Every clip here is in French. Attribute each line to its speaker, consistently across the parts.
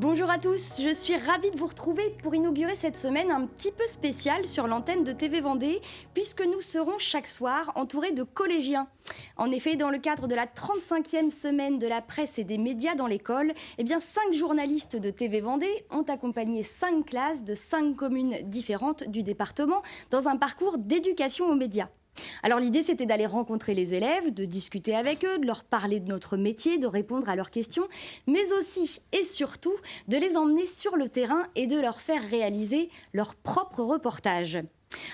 Speaker 1: Bonjour à tous, je suis ravie de vous retrouver pour inaugurer cette semaine un petit peu spécial sur l'antenne de TV Vendée, puisque nous serons chaque soir entourés de collégiens. En effet, dans le cadre de la 35e semaine de la presse et des médias dans l'école, 5 journalistes de TV Vendée ont accompagné 5 classes de 5 communes différentes du département dans un parcours d'éducation aux médias. Alors l'idée, c'était d'aller rencontrer les élèves, de discuter avec eux, de leur parler de notre métier, de répondre à leurs questions, mais aussi et surtout de les emmener sur le terrain et de leur faire réaliser leur propre reportage.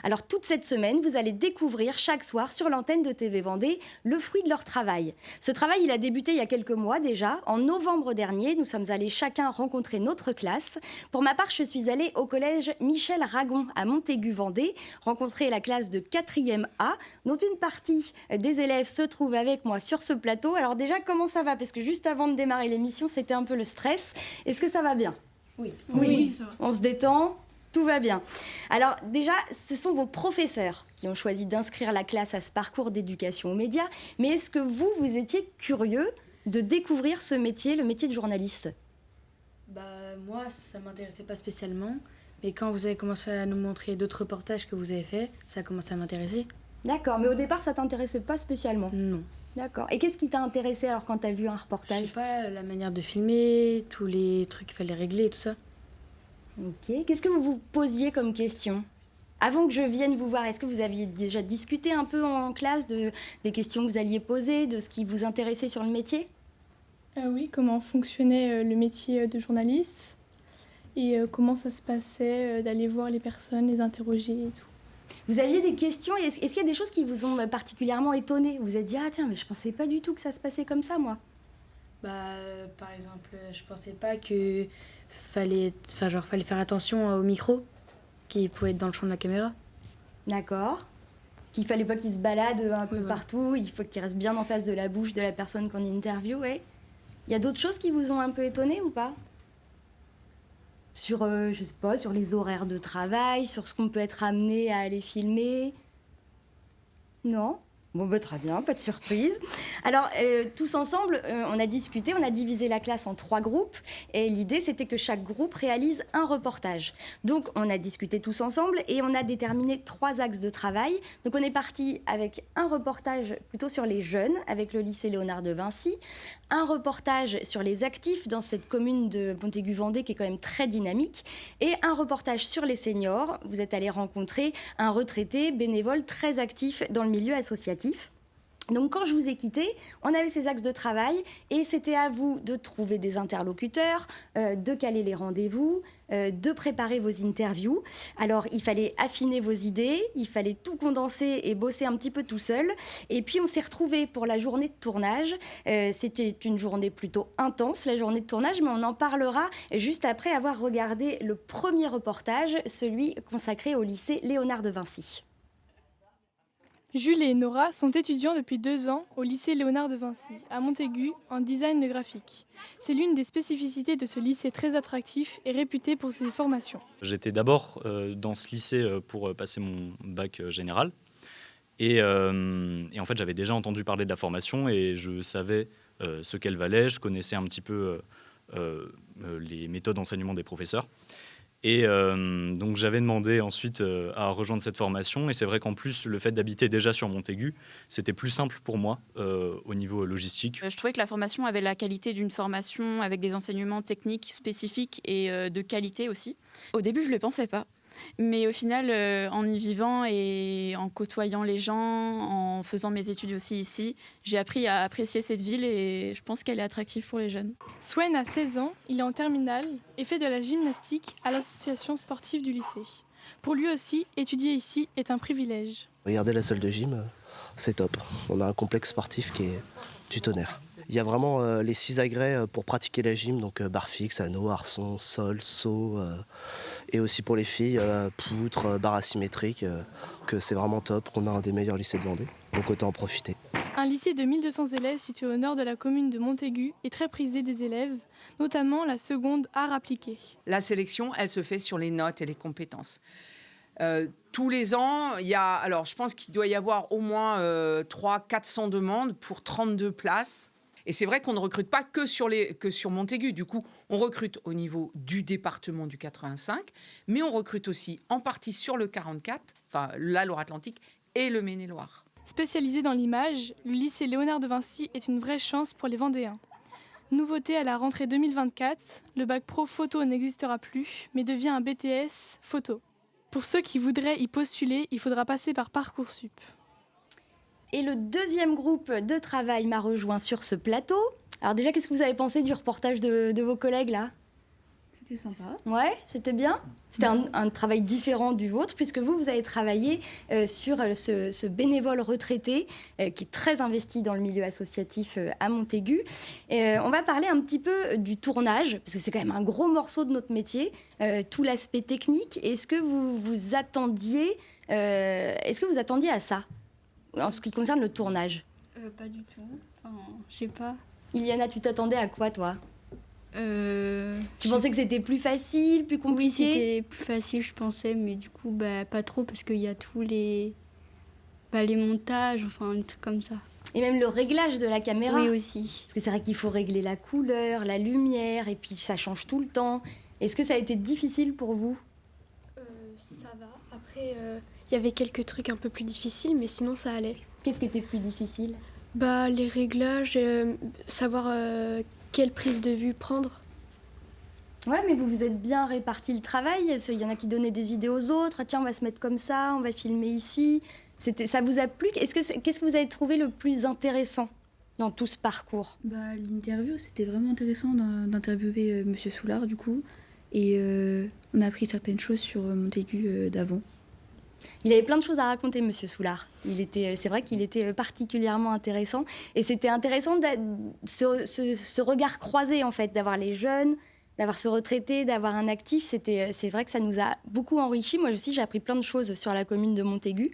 Speaker 1: Alors toute cette semaine, vous allez découvrir chaque soir sur l'antenne de TV Vendée le fruit de leur travail. Ce travail, il a débuté il y a quelques mois déjà. En novembre dernier, nous sommes allés chacun rencontrer notre classe. Pour ma part, je suis allée au collège Michel Ragon à Montaigu-Vendée, rencontrer la classe de 4e A, dont une partie des élèves se trouve avec moi sur ce plateau. Alors déjà, comment ça va? Parce que juste avant de démarrer l'émission, c'était un peu le stress. Est-ce que ça va bien?
Speaker 2: Oui, ça va.
Speaker 1: On se détend? Tout va bien. Alors déjà, ce sont vos professeurs qui ont choisi d'inscrire la classe à ce parcours d'éducation aux médias. Mais est-ce que vous étiez curieux de découvrir ce métier, le métier de journaliste?
Speaker 2: Moi, ça m'intéressait pas spécialement. Mais quand vous avez commencé à nous montrer d'autres reportages que vous avez faits, ça a commencé à m'intéresser.
Speaker 1: D'accord, mais au départ, ça t'intéressait pas spécialement?
Speaker 2: Non.
Speaker 1: D'accord. Et qu'est-ce qui t'a intéressé alors quand t'as vu un
Speaker 2: Je
Speaker 1: reportage?
Speaker 2: sais pas, la manière de filmer, tous les trucs qu'il fallait régler et tout ça.
Speaker 1: Ok. Qu'est-ce que vous vous posiez comme question? Avant que je vienne vous voir, est-ce que vous aviez déjà discuté un peu en classe des questions que vous alliez poser, de ce qui vous intéressait sur le métier?
Speaker 3: Oui, comment fonctionnait le métier de journaliste et comment ça se passait d'aller voir les personnes, les interroger et tout.
Speaker 1: Vous aviez des questions? Est-ce qu'il y a des choses qui vous ont particulièrement étonné? Vous vous êtes dit, ah tiens, mais je pensais pas du tout que ça se passait comme ça, moi.
Speaker 2: Par exemple, je pensais pas que fallait faire attention au micro qui pouvait être dans le champ de la caméra.
Speaker 1: D'accord. Qu'il fallait pas qu'il se balade un peu
Speaker 2: voilà.
Speaker 1: partout, il faut qu'il reste bien en face de la bouche de la personne qu'on interviewe, ouais. Il y a d'autres choses qui vous ont un peu étonné ou pas? Sur, je sais pas, sur les horaires de travail, sur ce qu'on peut être amené à aller filmer? Non? Bon, très bien, pas de surprise. Alors, tous ensemble, on a discuté, on a divisé la classe en 3 groupes. Et l'idée, c'était que chaque groupe réalise un reportage. Donc, on a discuté tous ensemble et on a déterminé 3 axes de travail. Donc, on est parti avec un reportage plutôt sur les jeunes, avec le lycée Léonard de Vinci. Un reportage sur les actifs dans cette commune de Montaigu-Vendée qui est quand même très dynamique. Et un reportage sur les seniors. Vous êtes allés rencontrer un retraité bénévole très actif dans le milieu associatif. Donc quand je vous ai quitté, on avait ces axes de travail et c'était à vous de trouver des interlocuteurs, de caler les rendez-vous, de préparer vos interviews. Alors il fallait affiner vos idées, il fallait tout condenser et bosser un petit peu tout seul. Et puis on s'est retrouvés pour la journée de tournage. C'était une journée plutôt intense, la journée de tournage, mais on en parlera juste après avoir regardé le premier reportage, celui consacré au lycée Léonard de Vinci.
Speaker 3: Jules et Nora sont étudiants depuis 2 ans au lycée Léonard de Vinci, à Montaigu, en design de graphique. C'est l'une des spécificités de ce lycée très attractif et réputé pour ses formations.
Speaker 4: J'étais d'abord dans ce lycée pour passer mon bac général. Et en fait, j'avais déjà entendu parler de la formation et je savais ce qu'elle valait. Je connaissais un petit peu les méthodes d'enseignement des professeurs. Et donc j'avais demandé ensuite à rejoindre cette formation. Et c'est vrai qu'en plus, le fait d'habiter déjà sur Montaigu, c'était plus simple pour moi au niveau logistique.
Speaker 5: Je trouvais que la formation avait la qualité d'une formation avec des enseignements techniques spécifiques et de qualité aussi. Au début, je ne le pensais pas. Mais au final, en y vivant et en côtoyant les gens, en faisant mes études aussi ici, j'ai appris à apprécier cette ville et je pense qu'elle est attractive pour les jeunes.
Speaker 3: Swen a 16 ans, il est en terminale et fait de la gymnastique à l'association sportive du lycée. Pour lui aussi, étudier ici est un privilège.
Speaker 6: Regardez la salle de gym, c'est top. On a un complexe sportif qui est du tonnerre. Il y a vraiment les 6 agrès pour pratiquer la gym, donc barre fixe, anneau, arçon, sol, saut, et aussi pour les filles, poutre, barre asymétrique, que c'est vraiment top. On a un des meilleurs lycées de Vendée, donc autant en profiter.
Speaker 3: Un lycée de 1200 élèves situé au nord de la commune de Montaigu est très prisé des élèves, notamment la seconde art appliqué.
Speaker 7: La sélection, elle se fait sur les notes et les compétences. Tous les ans, je pense qu'il doit y avoir au moins 300-400 demandes pour 32 places. Et c'est vrai qu'on ne recrute pas que sur Montaigu. Du coup, on recrute au niveau du département du 85, mais on recrute aussi en partie sur le 44, enfin la Loire-Atlantique et le Maine-et-Loire.
Speaker 3: Spécialisé dans l'image, le lycée Léonard de Vinci est une vraie chance pour les Vendéens. Nouveauté à la rentrée 2024, le bac pro photo n'existera plus, mais devient un BTS photo. Pour ceux qui voudraient y postuler, il faudra passer par Parcoursup.
Speaker 1: Et le deuxième groupe de travail m'a rejoint sur ce plateau. Alors déjà, qu'est-ce que vous avez pensé du reportage de vos collègues là ?
Speaker 8: C'était sympa.
Speaker 1: Ouais, c'était bien. C'était un travail différent du vôtre, puisque vous avez travaillé sur ce bénévole retraité qui est très investi dans le milieu associatif à Montaigu. On va parler un petit peu du tournage, parce que c'est quand même un gros morceau de notre métier, tout l'aspect technique. Est-ce que vous attendiez à ça, en ce qui concerne le tournage ?
Speaker 8: Pas du tout. Enfin, je sais pas.
Speaker 1: Iliana, tu t'attendais à quoi, toi ? Tu pensais que c'était plus facile, plus
Speaker 8: Oui,
Speaker 1: compliqué ?
Speaker 8: c'était plus facile, je pensais, mais du coup, pas trop, parce qu'il y a tous les montages, enfin, des trucs comme ça.
Speaker 1: Et même le réglage de la caméra.
Speaker 8: Oui, aussi.
Speaker 1: Parce que c'est vrai qu'il faut régler la couleur, la lumière, et puis ça change tout le temps. Est-ce que ça a été difficile pour vous ?
Speaker 9: Ça va. Après, il y avait quelques trucs un peu plus difficiles, mais sinon, ça allait.
Speaker 1: Qu'est-ce qui était plus difficile ?
Speaker 9: Les réglages, savoir quelle prise de vue prendre.
Speaker 1: Ouais, mais vous êtes bien réparti le travail. Il y en a qui donnaient des idées aux autres. Ah, tiens, on va se mettre comme ça, on va filmer ici. Ça vous a plu ? Qu'est-ce que vous avez trouvé le plus intéressant dans tout ce parcours ?
Speaker 8: L'interview, c'était vraiment intéressant d'interviewer Monsieur Soulard, du coup. Et on a appris certaines choses sur Montaigu d'avant.
Speaker 1: Il avait plein de choses à raconter, Monsieur Soulard. C'est vrai qu'il était particulièrement intéressant. Et c'était intéressant ce regard croisé, en fait, d'avoir les jeunes, d'avoir ce retraité, d'avoir un actif. C'est vrai que ça nous a beaucoup enrichis. Moi aussi, j'ai appris plein de choses sur la commune de Montaigu.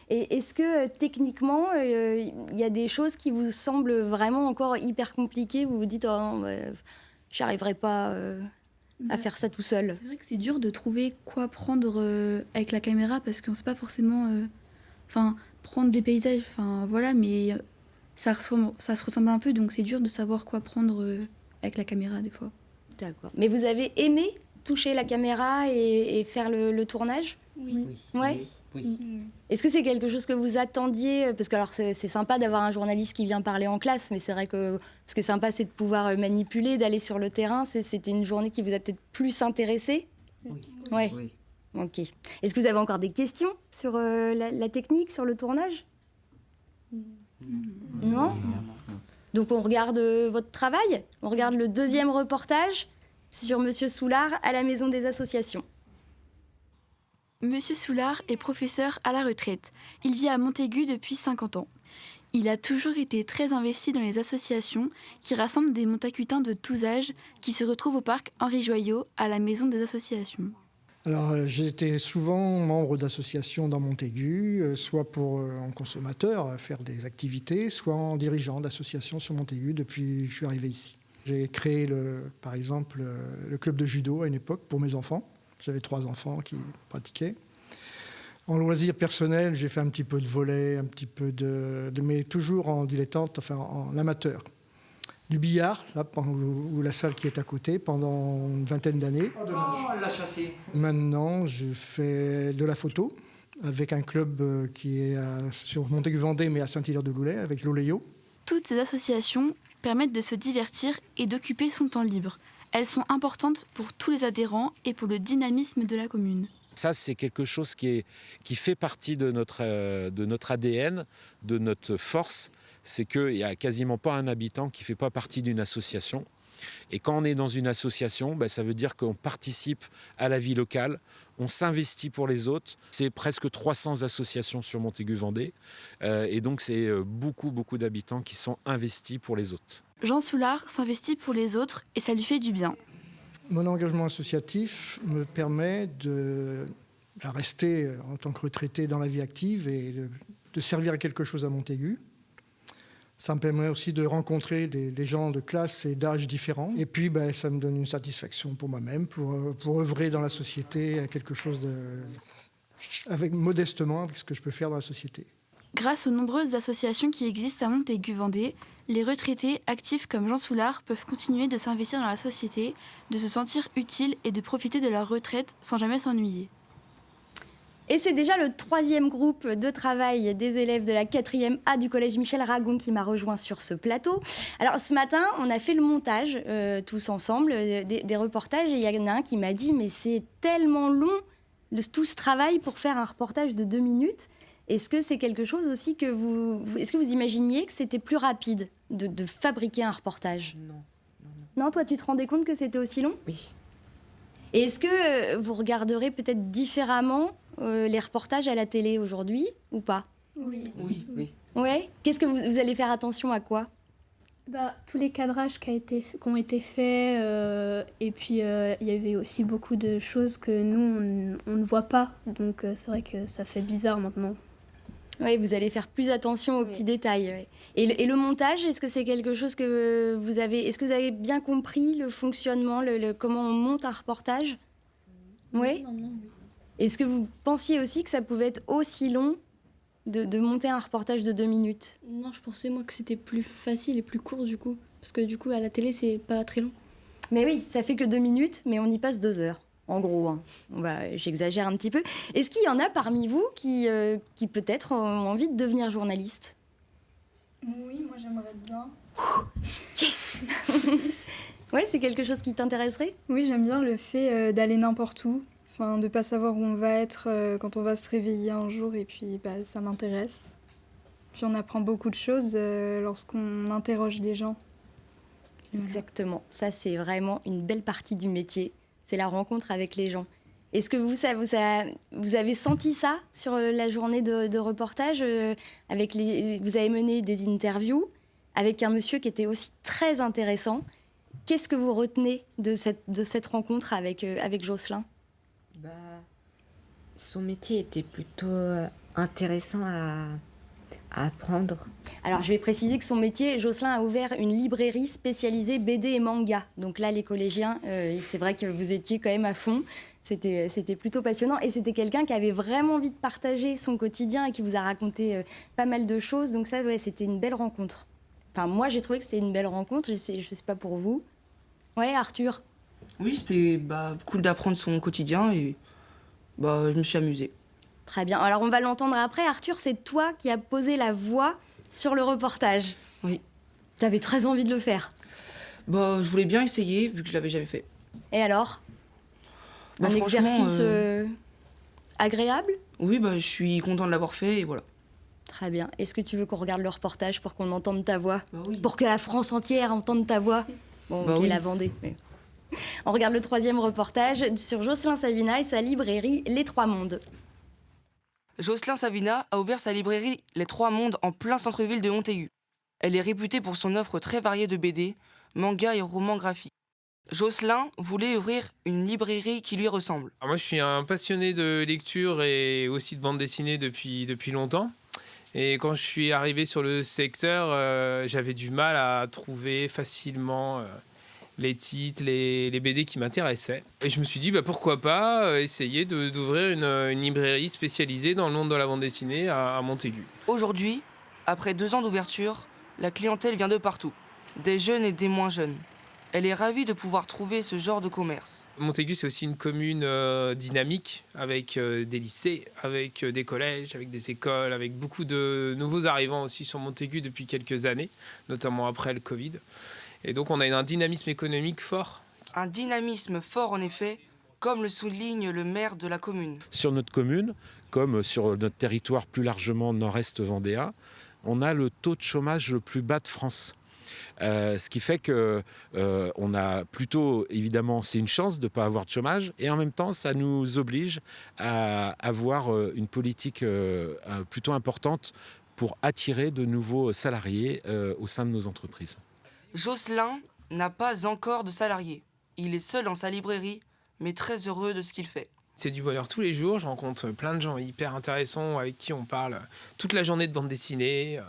Speaker 1: Et est-ce que, techniquement, il y a des choses qui vous semblent vraiment encore hyper compliquées ? Vous vous dites, j'y arriverai pas à faire ça tout seul.
Speaker 8: C'est vrai que c'est dur de trouver quoi prendre avec la caméra, parce qu'on ne sait pas forcément prendre des paysages, mais ça se ressemble un peu, donc c'est dur de savoir quoi prendre avec la caméra des fois.
Speaker 1: D'accord. Mais vous avez aimé toucher la caméra et faire le tournage ?
Speaker 8: Oui.
Speaker 1: Ouais.
Speaker 8: Oui.
Speaker 1: Est-ce que c'est quelque chose que vous attendiez ? Parce que alors c'est sympa d'avoir un journaliste qui vient parler en classe, mais c'est vrai que ce qui est sympa, c'est de pouvoir manipuler, d'aller sur le terrain. C'était une journée qui vous a peut-être plus intéressé ?
Speaker 10: Oui.
Speaker 1: Ouais.
Speaker 10: Oui.
Speaker 1: Ok. Est-ce que vous avez encore des questions sur la technique, sur le tournage ? Non ? Donc on regarde votre travail, on regarde le deuxième reportage sur Monsieur Soulard à la Maison des Associations.
Speaker 11: Monsieur Soulard est professeur à la retraite. Il vit à Montaigu depuis 50 ans. Il a toujours été très investi dans les associations qui rassemblent des Montacutains de tous âges qui se retrouvent au parc Henri Joyot à la Maison des Associations.
Speaker 12: Alors, j'étais souvent membre d'associations dans Montaigu, soit en consommateur, faire des activités, soit en dirigeant d'associations sur Montaigu depuis que je suis arrivé ici. J'ai créé, par exemple, le club de judo à une époque pour mes enfants. J'avais 3 enfants qui pratiquaient. En loisir personnel, j'ai fait un petit peu de volley, un petit peu mais toujours en dilettante, enfin en amateur. Du billard, là, ou la salle qui est à côté, pendant une vingtaine d'années.
Speaker 10: Oh, elle l'a chassé.
Speaker 12: Maintenant, je fais de la photo avec un club qui est sur Montaigu-Vendée, mais à Saint-Hilaire-de-Loulay, avec l'Oléo.
Speaker 11: Toutes ces associations permettent de se divertir et d'occuper son temps libre. Elles sont importantes pour tous les adhérents et pour le dynamisme de la commune.
Speaker 13: Ça, c'est quelque chose qui fait partie de notre ADN, de notre force. C'est qu'il n'y a quasiment pas un habitant qui ne fait pas partie d'une association. Et quand on est dans une association, ça veut dire qu'on participe à la vie locale, on s'investit pour les autres. C'est presque 300 associations sur Montaigu-Vendée. Et donc, c'est beaucoup d'habitants qui sont investis pour les autres.
Speaker 11: Jean Soulard s'investit pour les autres et ça lui fait du bien.
Speaker 12: Mon engagement associatif me permet de rester en tant que retraité dans la vie active et de servir à quelque chose à Montaigu. Ça me permet aussi de rencontrer des gens de classe et d'âge différents. Et puis, ça me donne une satisfaction pour moi-même, pour œuvrer dans la société à quelque chose modestement avec ce que je peux faire dans la société.
Speaker 11: Grâce aux nombreuses associations qui existent à Montaigu-Vendée, les retraités actifs comme Jean Soulard peuvent continuer de s'investir dans la société, de se sentir utiles et de profiter de leur retraite sans jamais s'ennuyer.
Speaker 1: Et c'est déjà le 3e groupe de travail des élèves de la 4e A du collège Michel Ragon qui m'a rejoint sur ce plateau. Alors ce matin, on a fait le montage tous ensemble des reportages et il y en a un qui m'a dit « mais c'est tellement long tout ce travail pour faire un reportage de 2 minutes ». Est-ce que c'est quelque chose aussi que est-ce que vous imaginiez que c'était plus rapide de fabriquer un reportage ? Non, toi tu te rendais compte que c'était aussi long ?
Speaker 10: Oui.
Speaker 1: Et est-ce que vous regarderez peut-être différemment les reportages à la télé aujourd'hui ou pas ?
Speaker 9: Oui.
Speaker 1: Ouais. Qu'est-ce que vous allez faire attention à quoi ?
Speaker 9: Tous les cadrages qui ont été faits, et puis il y avait aussi beaucoup de choses que nous, on ne voit pas. Donc c'est vrai que ça fait bizarre maintenant.
Speaker 1: Oui, vous allez faire plus attention aux petits détails. Ouais. Et le montage, est-ce que c'est quelque chose que vous avez... Est-ce que vous avez bien compris le fonctionnement, comment on monte un reportage ? Oui. Est-ce que vous pensiez aussi que ça pouvait être aussi long de monter un reportage de 2 minutes ?
Speaker 9: Non, je pensais moi que c'était plus facile et plus court du coup. Parce que du coup, à la télé, c'est pas très long.
Speaker 1: Mais oui, ça fait que 2 minutes, mais on y passe 2 heures. En gros, hein. J'exagère un petit peu. Est-ce qu'il y en a parmi vous qui peut-être ont envie de devenir journaliste ?
Speaker 8: Oui, moi j'aimerais bien.
Speaker 1: Yes. Ouais, c'est quelque chose qui t'intéresserait ?
Speaker 8: Oui, j'aime bien le fait d'aller n'importe où. Enfin, de pas savoir où on va être quand on va se réveiller un jour, et puis ça m'intéresse. Puis on apprend beaucoup de choses lorsqu'on interroge les gens.
Speaker 1: Exactement, ça c'est vraiment une belle partie du métier, c'est la rencontre avec les gens. Est-ce que vous avez senti ça sur la journée de reportage vous avez mené des interviews avec un monsieur qui était aussi très intéressant. Qu'est-ce que vous retenez de cette rencontre avec Jocelyn ?
Speaker 10: Son métier était plutôt intéressant à apprendre.
Speaker 1: Alors, je vais préciser que son métier, Jocelyn a ouvert une librairie spécialisée BD et manga. Donc là, les collégiens, c'est vrai que vous étiez quand même à fond. C'était plutôt passionnant. Et c'était quelqu'un qui avait vraiment envie de partager son quotidien et qui vous a raconté pas mal de choses. Donc ça, ouais, c'était une belle rencontre. Enfin, moi, j'ai trouvé que c'était une belle rencontre. Je sais pas pour vous. Ouais, Arthur ?
Speaker 14: Oui, c'était cool d'apprendre son quotidien et je me suis amusée.
Speaker 1: Très bien. Alors, on va l'entendre après. Arthur, c'est toi qui as posé la voix sur le reportage.
Speaker 14: Oui.
Speaker 1: T'avais très envie de le faire.
Speaker 14: Je voulais bien essayer, vu que je l'avais jamais fait.
Speaker 1: Et alors ? Un exercice agréable ?
Speaker 14: Oui, je suis content de l'avoir fait et voilà.
Speaker 1: Très bien. Est-ce que tu veux qu'on regarde le reportage pour qu'on entende ta voix ?
Speaker 14: Oui.
Speaker 1: Pour que la France entière entende ta voix ? Bon, ok,
Speaker 14: oui.
Speaker 1: la Vendée. Mais... On regarde le 3e reportage sur Jocelyn Savina et sa librairie Les Trois Mondes.
Speaker 14: Jocelyn Savina a ouvert sa librairie Les Trois Mondes en plein centre-ville de Montaigu. Elle est réputée pour son offre très variée de BD, mangas et romans graphiques. Jocelyn voulait ouvrir une librairie qui lui ressemble.
Speaker 15: Alors moi, je suis un passionné de lecture et aussi de bande dessinée depuis longtemps. Et quand je suis arrivé sur le secteur, j'avais du mal à trouver facilement les titres, les BD qui m'intéressaient. Et je me suis dit, pourquoi pas essayer d'ouvrir une librairie spécialisée dans le monde de la bande dessinée à Montaigu.
Speaker 14: Aujourd'hui, après 2 ans d'ouverture, la clientèle vient de partout, des jeunes et des moins jeunes. Elle est ravie de pouvoir trouver ce genre de commerce.
Speaker 15: Montaigu, c'est aussi une commune dynamique, avec des lycées, avec des collèges, avec des écoles, avec beaucoup de nouveaux arrivants aussi sur Montaigu depuis quelques années, notamment après le Covid. Et donc on a un dynamisme économique fort.
Speaker 14: Un dynamisme fort en effet, comme le souligne le maire de la commune.
Speaker 13: Sur notre commune, comme sur notre territoire plus largement nord-est vendéen, on a le taux de chômage le plus bas de France. Ce qui fait qu'on a plutôt, évidemment, c'est une chance de ne pas avoir de chômage, et en même temps, ça nous oblige à avoir une politique plutôt importante pour attirer de nouveaux salariés au sein de nos entreprises.
Speaker 14: Jocelyn n'a pas encore de salariés. Il est seul dans sa librairie, mais très heureux de ce qu'il fait.
Speaker 15: C'est du bonheur tous les jours, je rencontre plein de gens hyper intéressants avec qui on parle toute la journée de bande dessinée,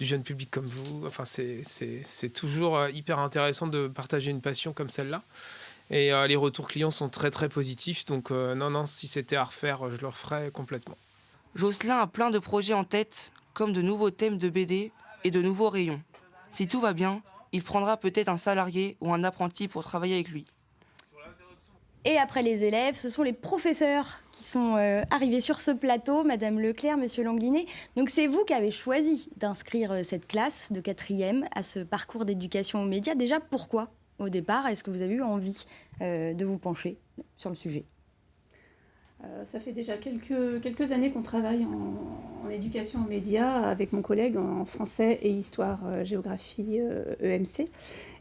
Speaker 15: du jeune public comme vous. Enfin, c'est toujours hyper intéressant de partager une passion comme celle-là. Et les retours clients sont très très positifs, donc non, si c'était à refaire, je le referais complètement.
Speaker 14: Jocelyn a plein de projets en tête, comme de nouveaux thèmes de BD et de nouveaux rayons. Si tout va bien, il prendra peut-être un salarié ou un apprenti pour travailler avec lui.
Speaker 1: Et après les élèves, ce sont les professeurs qui sont arrivés sur ce plateau, Madame Leclerc, Monsieur Langlinet. Donc c'est vous qui avez choisi d'inscrire cette classe de 4e à ce parcours d'éducation aux médias. Déjà, pourquoi au départ? Est-ce que vous avez eu envie de vous pencher sur le sujet?
Speaker 16: Ça fait déjà quelques années qu'on travaille en éducation aux médias avec mon collègue en français et histoire, géographie, EMC.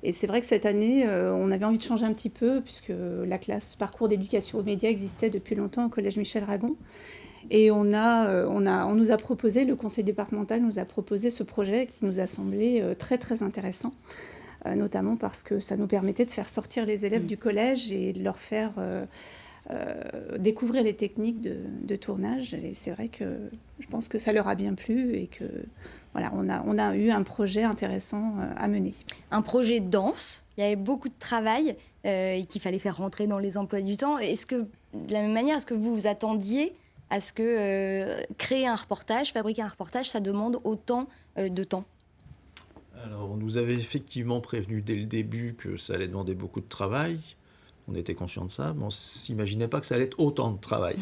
Speaker 16: Et c'est vrai que cette année, on avait envie de changer un petit peu puisque la classe parcours d'éducation aux médias existait depuis longtemps au collège Michel Ragon. Et on nous a proposé, le conseil départemental nous a proposé ce projet qui nous a semblé très très intéressant, notamment parce que ça nous permettait de faire sortir les élèves du collège et de leur faire découvrir les techniques de tournage. Et c'est vrai que je pense que ça leur a bien plu et que voilà, on a eu un projet intéressant à mener.
Speaker 1: Un projet dense, il y avait beaucoup de travail et qu'il fallait faire rentrer dans les emplois du temps. Est-ce que, de la même manière, est-ce que vous vous attendiez à ce que créer un reportage, fabriquer un reportage, ça demande autant de temps?
Speaker 17: Alors, on nous avait effectivement prévenu dès le début que ça allait demander beaucoup de travail. On était conscient de ça, mais on ne s'imaginait pas que ça allait être autant de travail.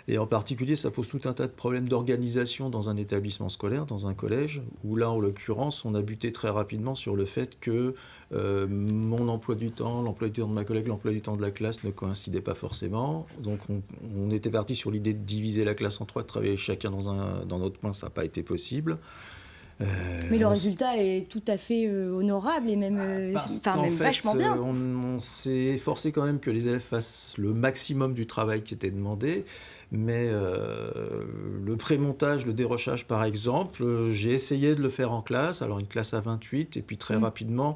Speaker 17: Et en particulier, ça pose tout un tas de problèmes d'organisation dans un établissement scolaire, dans un collège, où là, en l'occurrence, on a buté très rapidement sur le fait que mon emploi du temps, l'emploi du temps de ma collègue, l'emploi du temps de la classe ne coïncidaient pas forcément. Donc, on était parti sur l'idée de diviser la classe en 3, de travailler chacun dans notre coin. Ça n'a pas été possible.
Speaker 1: Mais le résultat est tout à fait honorable et même, même vachement bien.
Speaker 17: On s'est efforcé quand même que les élèves fassent le maximum du travail qui était demandé, mais le prémontage, le dérochage par exemple, j'ai essayé de le faire en classe, alors une classe à 28, et puis très rapidement,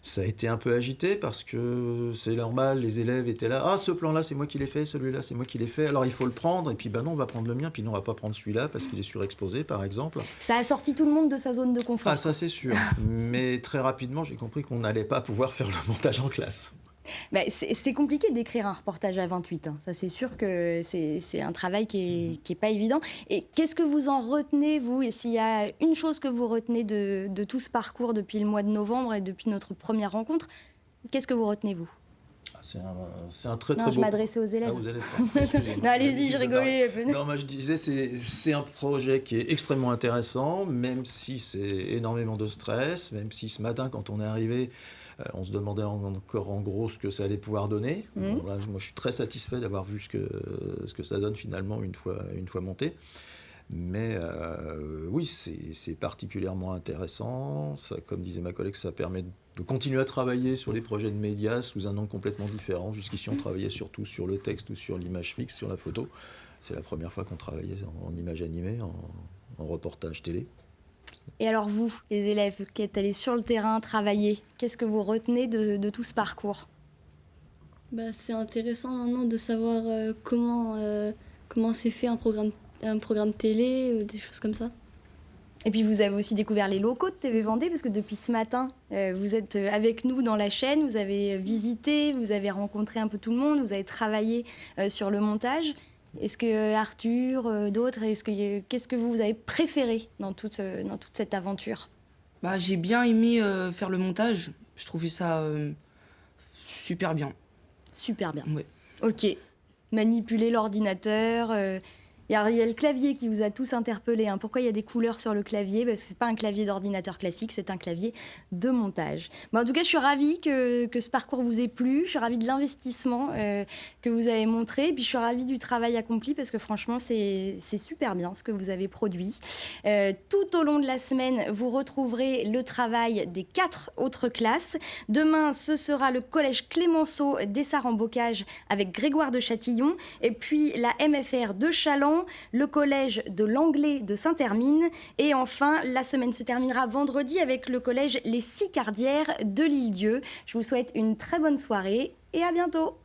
Speaker 17: ça a été un peu agité parce que c'est normal, les élèves étaient là, ah ce plan-là c'est moi qui l'ai fait, celui-là c'est moi qui l'ai fait, alors il faut le prendre, et puis non on va prendre le mien, puis non on va pas prendre celui-là parce qu'il est surexposé par exemple.
Speaker 1: Ça a sorti tout le monde de sa zone de confort.
Speaker 17: Ah ça c'est sûr, mais très rapidement j'ai compris qu'on n'allait pas pouvoir faire le montage en classe.
Speaker 1: Bah, c'est compliqué d'écrire un reportage à 28, hein. Ça c'est sûr que c'est un travail qui est pas évident. Et qu'est-ce que vous en retenez, vous? Et s'il y a une chose que vous retenez de tout ce parcours depuis le mois de novembre et depuis notre première rencontre, qu'est-ce que vous retenez, vous?
Speaker 17: C'est un très
Speaker 1: non,
Speaker 17: beau...
Speaker 1: je m'adressais aux élèves.
Speaker 17: Ah, aux élèves.
Speaker 1: Non, allez-y, je rigolais.
Speaker 17: Non, moi je disais, c'est un projet qui est extrêmement intéressant, même si c'est énormément de stress, même si ce matin, quand on est arrivé, on se demandait encore en gros ce que ça allait pouvoir donner. Bon, là, moi je suis très satisfait d'avoir vu ce que ça donne finalement une fois monté. Mais oui, c'est particulièrement intéressant. Ça, comme disait ma collègue, ça permet de continuer à travailler sur les projets de médias sous un angle complètement différent. Jusqu'ici, on travaillait surtout sur le texte ou sur l'image fixe, sur la photo. C'est la première fois qu'on travaillait en image animée, en reportage télé.
Speaker 1: Et alors vous, les élèves qui êtes allés sur le terrain travailler, qu'est-ce que vous retenez de tout ce parcours?
Speaker 18: C'est intéressant maintenant de savoir comment c'est fait un programme télé, des choses comme ça.
Speaker 1: Et puis vous avez aussi découvert les locaux de TV Vendée, parce que depuis ce matin, vous êtes avec nous dans la chaîne, vous avez visité, vous avez rencontré un peu tout le monde, vous avez travaillé sur le montage. Est-ce que Arthur, d'autres, qu'est-ce que vous avez préféré dans toute cette aventure?
Speaker 14: J'ai bien aimé faire le montage, je trouvais ça super bien.
Speaker 1: Super bien.
Speaker 14: Ouais.
Speaker 1: Ok. Manipuler l'ordinateur. Il y a le clavier qui vous a tous interpellés. Hein. Pourquoi il y a des couleurs sur le clavier? Parce que ce n'est pas un clavier d'ordinateur classique, c'est un clavier de montage. En tout cas, je suis ravie que ce parcours vous ait plu. Je suis ravie de l'investissement que vous avez montré. Et puis, je suis ravie du travail accompli parce que franchement, c'est super bien ce que vous avez produit. Tout au long de la semaine, vous retrouverez le travail des 4 autres classes. Demain, ce sera le collège Clémenceau d'Essart-en-Bocage avec Grégoire de Châtillon. Et puis, la MFR de Challans, le collège de l'Anglais de Saint-Hermine. Et enfin, la semaine se terminera vendredi avec le collège Les Sicardières de l'Île-Dieu. Je vous souhaite une très bonne soirée et à bientôt.